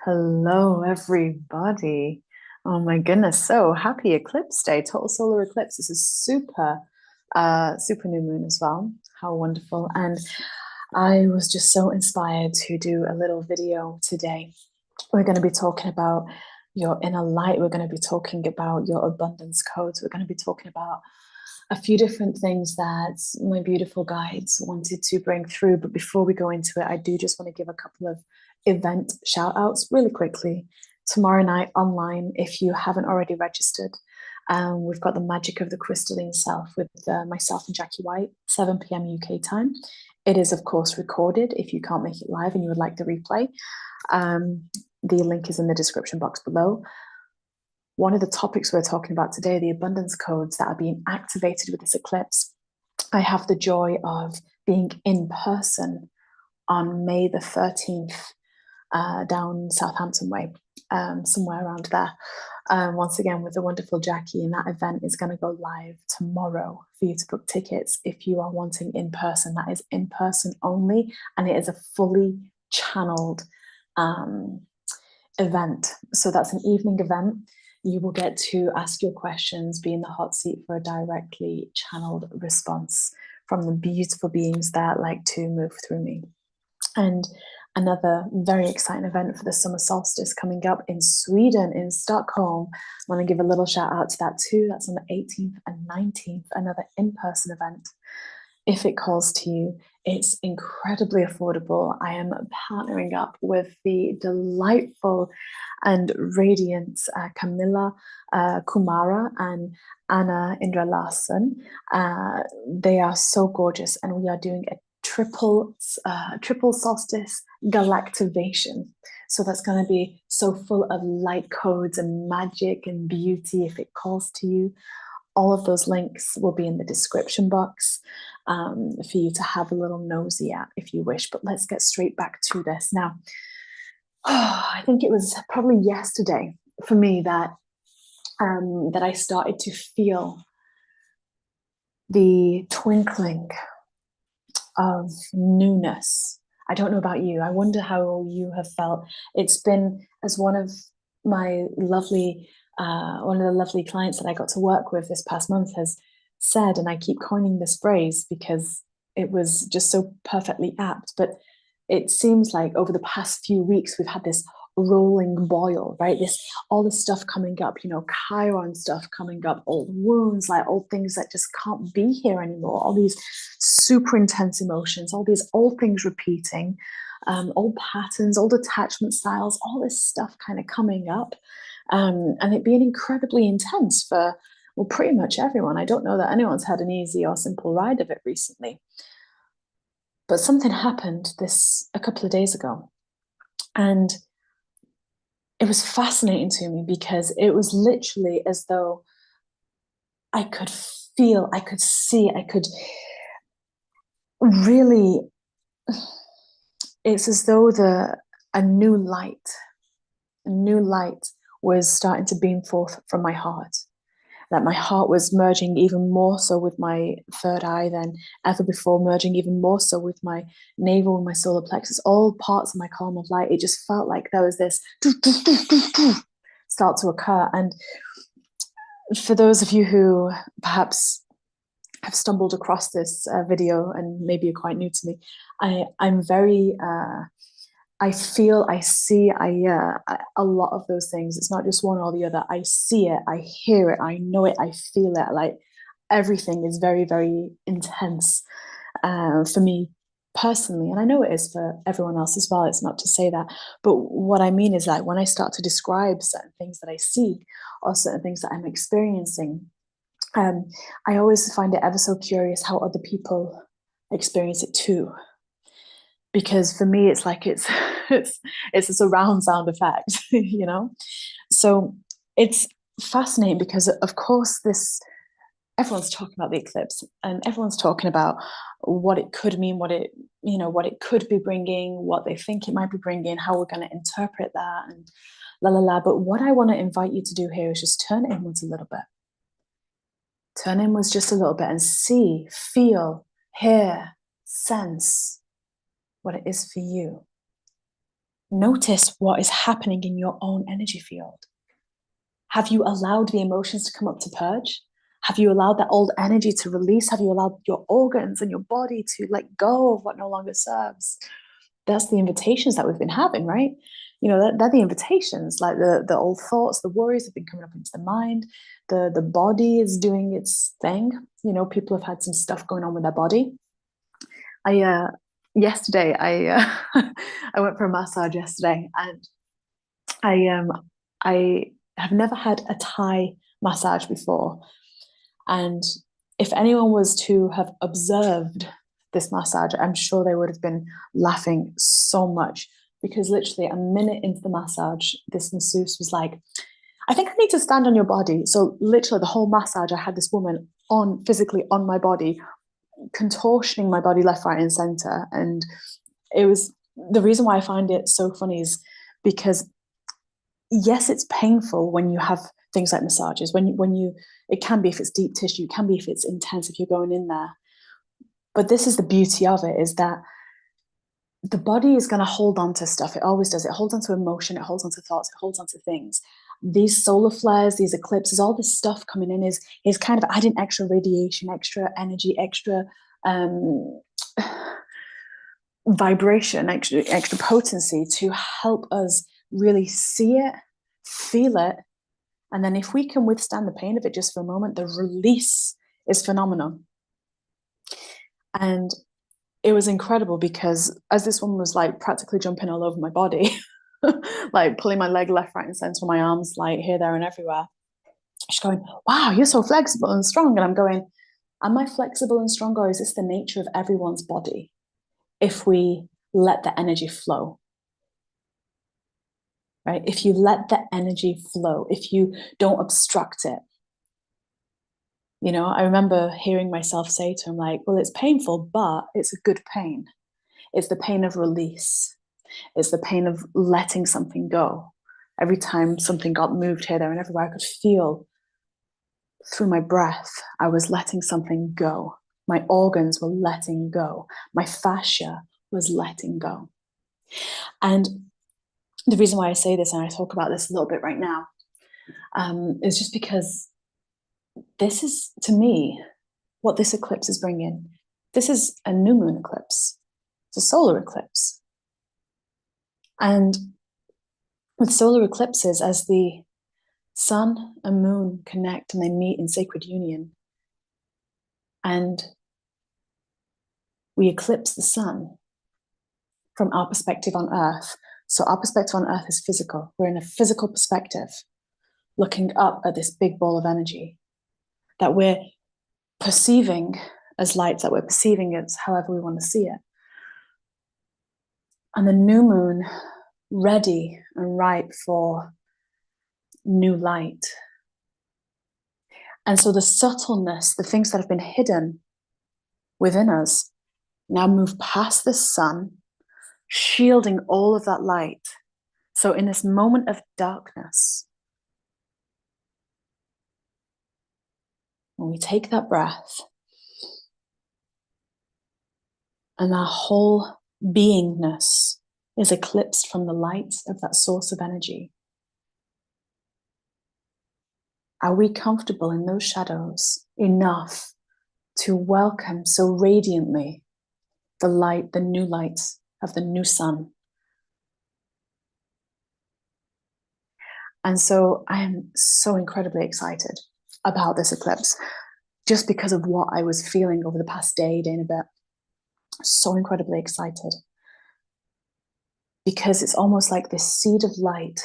Hello, everybody. Oh my goodness. So happy eclipse day, total solar eclipse. This is super new moon as well. How wonderful. And I was just so inspired to do a little video today. We're going to be talking about your inner light. We're going to be talking about your abundance codes. We're going to be talking about a few different things that my beautiful guides wanted to bring through. But before we go into it, I do just want to give a couple of event shout outs really quickly. Tomorrow night online, if you haven't already registered, we've got the Magic of the Crystalline Self with myself and Jackie White, 7 p.m. UK time. It is, of course, recorded if you can't make it live and you would like the replay. The link is in the description box below. One of the topics we're talking about today, the abundance codes that are being activated with this eclipse. I have the joy of being in person on May the 13th down Southampton Way, somewhere around there. Once again, with the wonderful Jackie, and that event is going to go live tomorrow for you to book tickets if you are wanting in person. That is in person only, and it is a fully channeled event. So that's an evening event. You will get to ask your questions, be in the hot seat for a directly channeled response from the beautiful beings that like to move through me. And another very exciting event for the summer solstice coming up in Sweden, in Stockholm. I want to give a little shout out to that too. That's on the 18th and 19th, another in-person event. If it calls to you, it's incredibly affordable. I am partnering up with the delightful and radiant Camilla Kumara and Anna Indra Larsen. They are so gorgeous, and we are doing a triple solstice galactivation. So that's going to be so full of light codes and magic and beauty if it calls to you. All of those links will be in the description box for you to have a little nosy at if you wish. But let's get straight back to this. Now, I think it was probably yesterday for me that I started to feel the twinkling of newness. I don't know about you. I wonder how you have felt. It's been, as one of the lovely clients that I got to work with this past month has said, and I keep coining this phrase because it was just so perfectly apt, but it seems like over the past few weeks we've had this rolling boil, right? All this stuff coming up, Chiron stuff coming up, old wounds, like old things that just can't be here anymore, all these super intense emotions, all these old things repeating, old patterns, old attachment styles, all this stuff kind of coming up, and it being incredibly intense for, well, pretty much everyone. I don't know that anyone's had an easy or simple ride of it recently. But something happened a couple of days ago, and it was fascinating to me because it was literally as though I could feel, I could see, I could really, it's as though a new light was starting to beam forth from my heart. That my heart was merging even more so with my third eye than ever before, merging even more so with my navel and my solar plexus, all parts of my column of light. It just felt like there was this start to occur. And for those of you who perhaps have stumbled across this video and maybe you're quite new to me, I'm very I feel, I see, a lot of those things. It's not just one or the other. I see it, I hear it, I know it, I feel it. Like everything is very, very intense for me personally. And I know it is for everyone else as well. It's not to say that. But what I mean is like when I start to describe certain things that I see or certain things that I'm experiencing, I always find it ever so curious how other people experience it too. Because for me, it's like it's a surround sound effect, So it's fascinating because, of course, everyone's talking about the eclipse and everyone's talking about what it could mean, what it could be bringing, what they think it might be bringing, how we're going to interpret that, and la la la. But what I want to invite you to do here is just turn inwards a little bit. Turn inwards just a little bit and see, feel, hear, sense what it is for you. Notice what is happening in your own energy field. Have you allowed the emotions to come up to purge? Have you allowed that old energy to release? Have you allowed your organs and your body to let go of what no longer serves? That's the invitations that we've been having, right? You know, they're the invitations, like the old thoughts, the worries have been coming up into the mind. The body is doing its thing. You know, people have had some stuff going on with their body. Yesterday I went for a massage yesterday, and I have never had a Thai massage before. And if anyone was to have observed this massage, I'm sure they would have been laughing so much, because literally a minute into the massage, this masseuse was like, I think I need to stand on your body. So literally the whole massage, I had this woman on physically on my body, contortioning my body left, right, and center. And it was, the reason why I find it so funny is because yes, it's painful when you have things like massages, when you it can be if it's deep tissue, it can be if it's intense, if you're going in there. But this is the beauty of it, is that the body is going to hold on to stuff. It always does. It holds on to emotion, it holds on to thoughts, it holds on to things. These solar flares, these eclipses, all this stuff coming in is kind of adding extra radiation, extra energy, extra vibration, extra potency to help us really see it, feel it, and then if we can withstand the pain of it just for a moment, the release is phenomenal. And it was incredible, because as this woman was like practically jumping all over my body, like pulling my leg left, right, and center, my arms like here, there, and everywhere, she's going, wow, you're so flexible and strong. And I'm going, am I flexible and strong, or is this the nature of everyone's body if we let the energy flow? Right? If you let the energy flow, if you don't obstruct it. You know, I remember hearing myself say to him, like, well, it's painful, but it's a good pain. It's the pain of release. It's the pain of letting something go. Every time something got moved here, there, and everywhere, I could feel through my breath, I was letting something go. My organs were letting go. My fascia was letting go. And the reason why I say this, and I talk about this a little bit right now, is just because this is, to me, what this eclipse is bringing. This is a new moon eclipse. It's a solar eclipse. And with solar eclipses, as the sun and moon connect and they meet in sacred union, and we eclipse the sun from our perspective on Earth. So our perspective on Earth is physical. We're in a physical perspective, looking up at this big ball of energy that we're perceiving as light, that we're perceiving it however we want to see it. And the new moon, ready and ripe for new light. And so the subtleness, the things that have been hidden within us, now move past the sun, shielding all of that light. So in this moment of darkness, when we take that breath, and our whole beingness is eclipsed from the light of that source of energy, are we comfortable in those shadows enough to welcome so radiantly the light, the new light of the new sun? And so I am so incredibly excited about this eclipse, just because of what I was feeling over the past day and a bit. So incredibly excited, because it's almost like this seed of light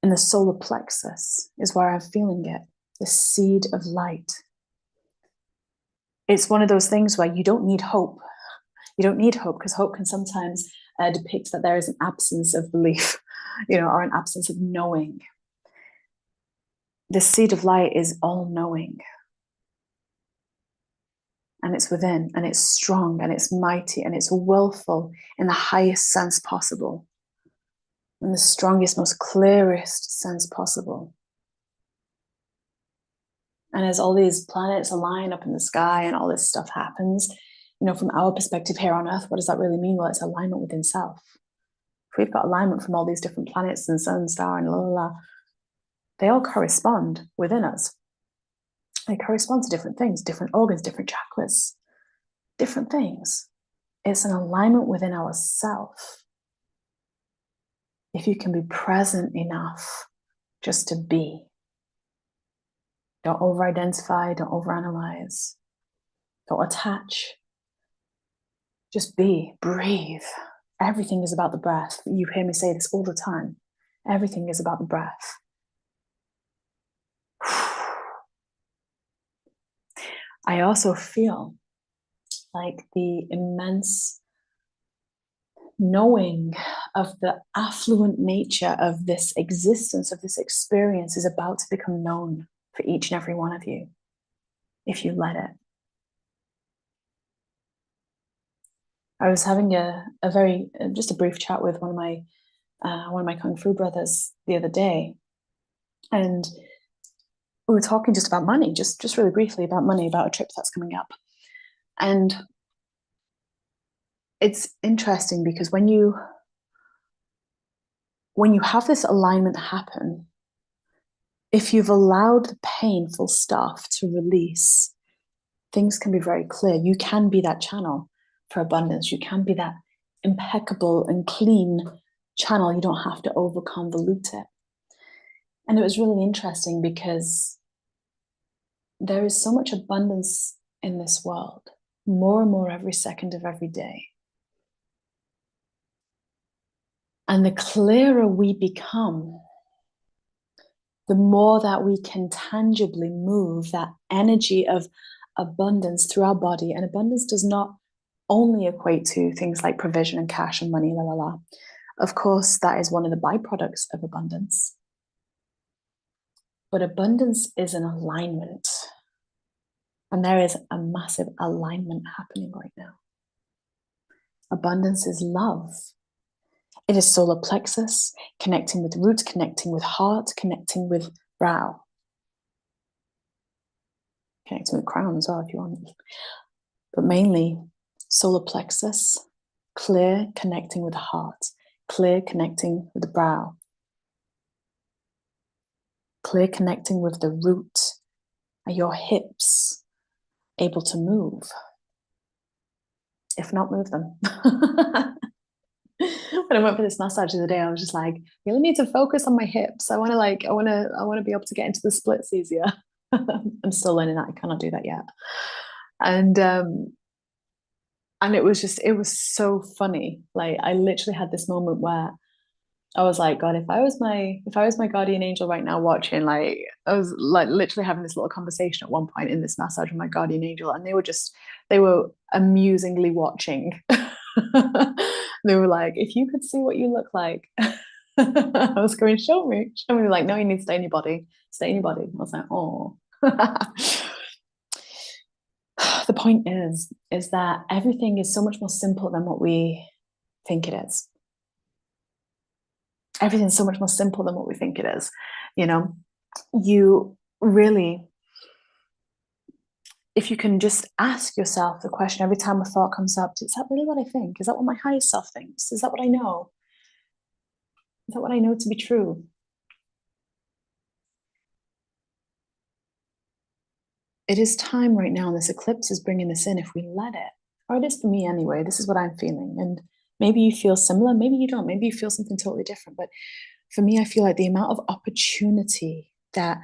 in the solar plexus is where I'm feeling it, the seed of light. It's one of those things where you don't need hope. You don't need hope, because hope can sometimes depict that there is an absence of belief, or an absence of knowing. The seed of light is all knowing. And it's within, and it's strong, and it's mighty, and it's willful in the highest sense possible, in the strongest, most clearest sense possible. And as all these planets align up in the sky and all this stuff happens, from our perspective here on Earth, what does that really mean? Well, it's alignment within self. if we've got alignment from all these different planets and sun, star, and la la la, they all correspond within us. They correspond to different things, different organs, different chakras, different things. It's an alignment within ourself. If you can be present enough just to be. Don't over-identify, don't overanalyze, don't attach. Just be, breathe. Everything is about the breath. You hear me say this all the time. Everything is about the breath. I also feel like the immense knowing of the affluent nature of this existence, of this experience, is about to become known for each and every one of you, if you let it. I was having just a brief chat with one of my Kung Fu brothers the other day, and we were talking just about money, just really briefly about money, about a trip that's coming up. And it's interesting because when you have this alignment happen, if you've allowed the painful stuff to release, things can be very clear. You can be that channel for abundance. You can be that impeccable and clean channel. You don't have to over convolute it. And it was really interesting because there is so much abundance in this world, more and more every second of every day. And the clearer we become, the more that we can tangibly move that energy of abundance through our body. And abundance does not only equate to things like provision and cash and money, la la la. Of course, that is one of the byproducts of abundance. But abundance is an alignment. And there is a massive alignment happening right now. Abundance is love. It is solar plexus, connecting with roots, connecting with heart, connecting with brow. Connecting with crown as well if you want. But mainly solar plexus, clear, connecting with the heart, clear, connecting with the brow, clear, connecting with the root. Are your hips able to move? If not, move them. When I went for this massage the other day, I was just like, I really need to focus on my hips. I want to be able to get into the splits easier. I'm still learning that. I cannot do that yet. And it was so funny. Like, I literally had this moment where I was like, God, if I was my guardian angel right now watching, like, I was like literally having this little conversation at one point in this massage with my guardian angel, and they were amusingly watching. They were like, if you could see what you look like. I was going, show me. Like, no, you need to stay in your body. Stay in your body. I was like, oh. The point is that everything is so much more simple than what we think it is. Everything's so much more simple than what we think it is. You know, you really, if you can just ask yourself the question every time a thought comes up, is that really what I think? Is that what my higher self thinks? Is that what I know? Is that what I know to be true? It is time right now, and this eclipse is bringing this in if we let it. Or it is for me anyway. This is what I'm feeling. And maybe you feel similar, maybe you don't. Maybe you feel something totally different. But for me, I feel like the amount of opportunity that,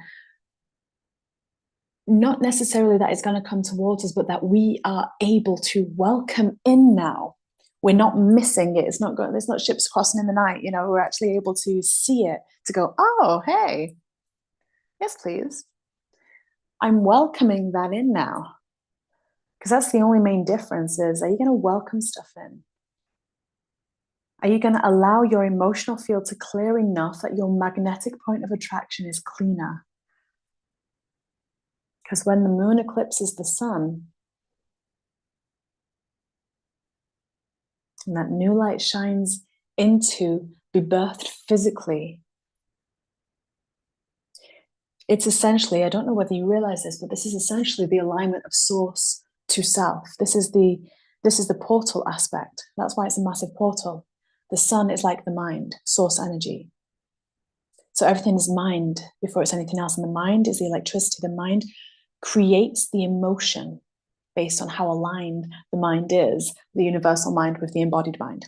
not necessarily that it's going to come towards us, but that we are able to welcome in now. We're not missing it. There's not ships crossing in the night. You know, we're actually able to see it, to go, oh, hey, yes, please. I'm welcoming that in now. Because that's the only main difference is, are you going to welcome stuff in? Are you going to allow your emotional field to clear enough that your magnetic point of attraction is cleaner? Because when the moon eclipses the sun, and that new light shines into, be birthed physically, it's essentially, I don't know whether you realize this, but this is essentially the alignment of source to self. This is the portal aspect. That's why it's a massive portal. The sun is like the mind, source energy. So everything is mind before it's anything else. And the mind is the electricity. The mind creates the emotion based on how aligned the mind is, the universal mind with the embodied mind.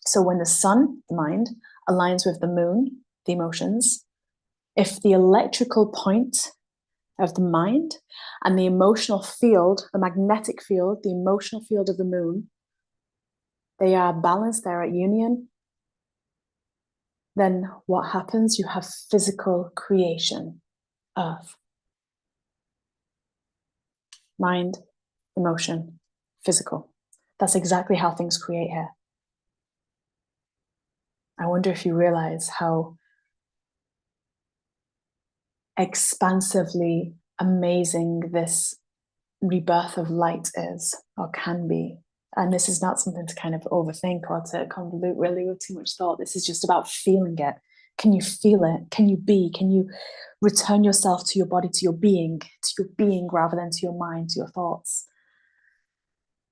So when the sun, the mind, aligns with the moon, the emotions, if the electrical point of the mind and the emotional field, the magnetic field, the emotional field of the moon, they are balanced, they're at union, then what happens? You have physical creation, earth. Mind, emotion, physical. That's exactly how things create here. I wonder if you realize how expansively amazing this rebirth of light is, or can be. And this is not something to kind of overthink or to convolute really with too much thought. This is just about feeling it. Can you feel it? Can you be? Can you return yourself to your body, to your being rather than to your mind, to your thoughts?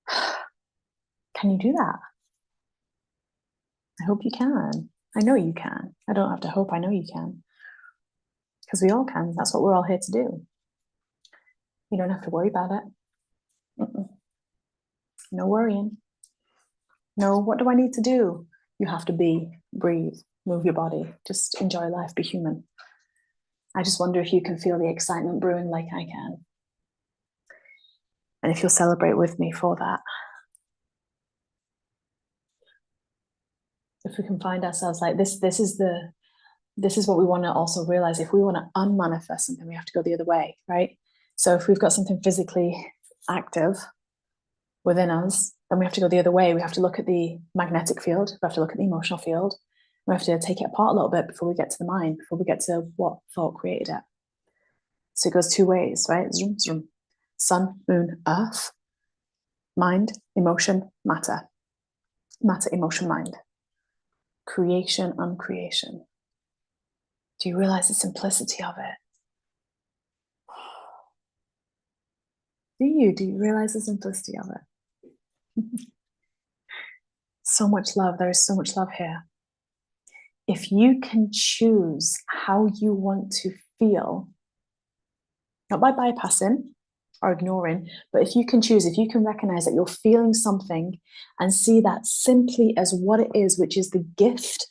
Can you do that? I hope you can. I know you can. I don't have to hope, I know you can. Because we all can. That's what we're all here to do. You don't have to worry about it. No worrying. No, what do I need to do? You have to be, breathe, move your body, just enjoy life, be human. I just wonder if you can feel the excitement brewing like I can. And if you'll celebrate with me for that. If we can find ourselves like this is what we want to also realize. If we want to unmanifest something, we have to go the other way, right? So if we've got something physically active within us, then we have to go the other way. We have to look at the magnetic field. We have to look at the emotional field. We have to take it apart a little bit before we get to the mind, before we get to what thought created it. So it goes two ways, right? Zoom, zoom. Sun, moon, earth, mind, emotion, matter. Matter, emotion, mind. Creation, uncreation. Do you realize the simplicity of it? Do you realize the simplicity of it? So much love. There is so much love here. If you can choose how you want to feel, not by bypassing or ignoring, but if you can choose, if you can recognize that you're feeling something and see that simply as what it is, which is the gift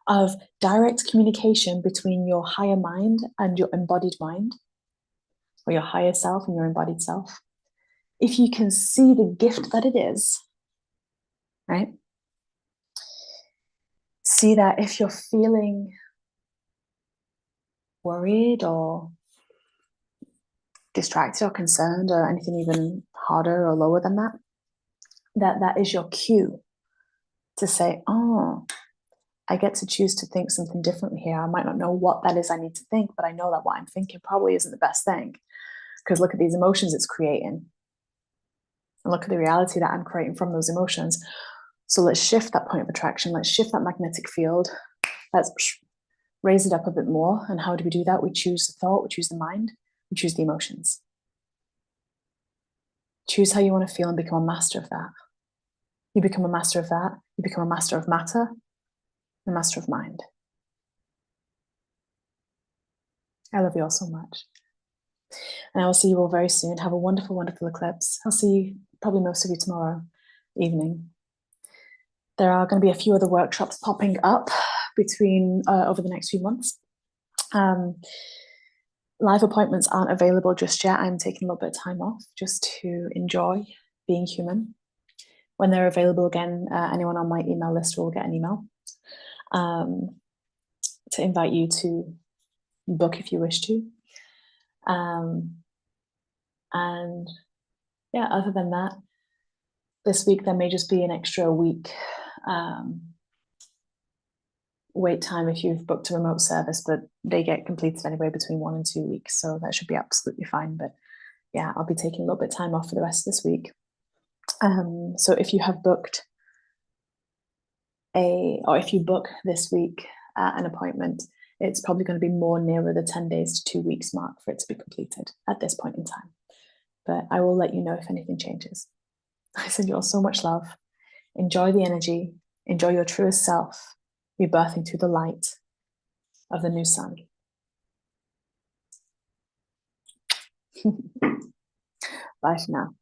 of direct communication between your higher mind and your embodied mind, or your higher self and your embodied self. If you can see the gift that it is, right? See that if you're feeling worried or distracted or concerned or anything even harder or lower than that, that is your cue to say, oh, I get to choose to think something differently here. I might not know what that is I need to think, but I know that what I'm thinking probably isn't the best thing, because look at these emotions it's creating. And look at the reality that I'm creating from those emotions. So let's shift that point of attraction. Let's shift that magnetic field. Let's raise it up a bit more. And how do we do that? We choose the thought, we choose the mind, we choose the emotions. Choose how you want to feel and become a master of that. You become a master of that. You become a master of matter, a master of mind. I love you all so much. And I will see you all very soon. Have a wonderful, wonderful eclipse. I'll see you, probably most of you, tomorrow evening. There are going to be a few other workshops popping up between over the next few months. Live appointments aren't available just yet. I'm taking a little bit of time off just to enjoy being human. When they're available again, anyone on my email list will get an email to invite you to book if you wish to. And yeah, other than that, this week there may just be an extra week wait time if you've booked a remote service, but they get completed anyway between 1 and 2 weeks, so that should be absolutely fine. But yeah, I'll be taking a little bit of time off for the rest of this week. So if you have booked or if you book this week an appointment, it's probably going to be more nearer the 10 days to 2 weeks mark for it to be completed at this point in time. But I will let you know if anything changes. I send you all so much love. Enjoy the energy, Enjoy your truest self, rebirthing to the light of the new sun. Bye for now.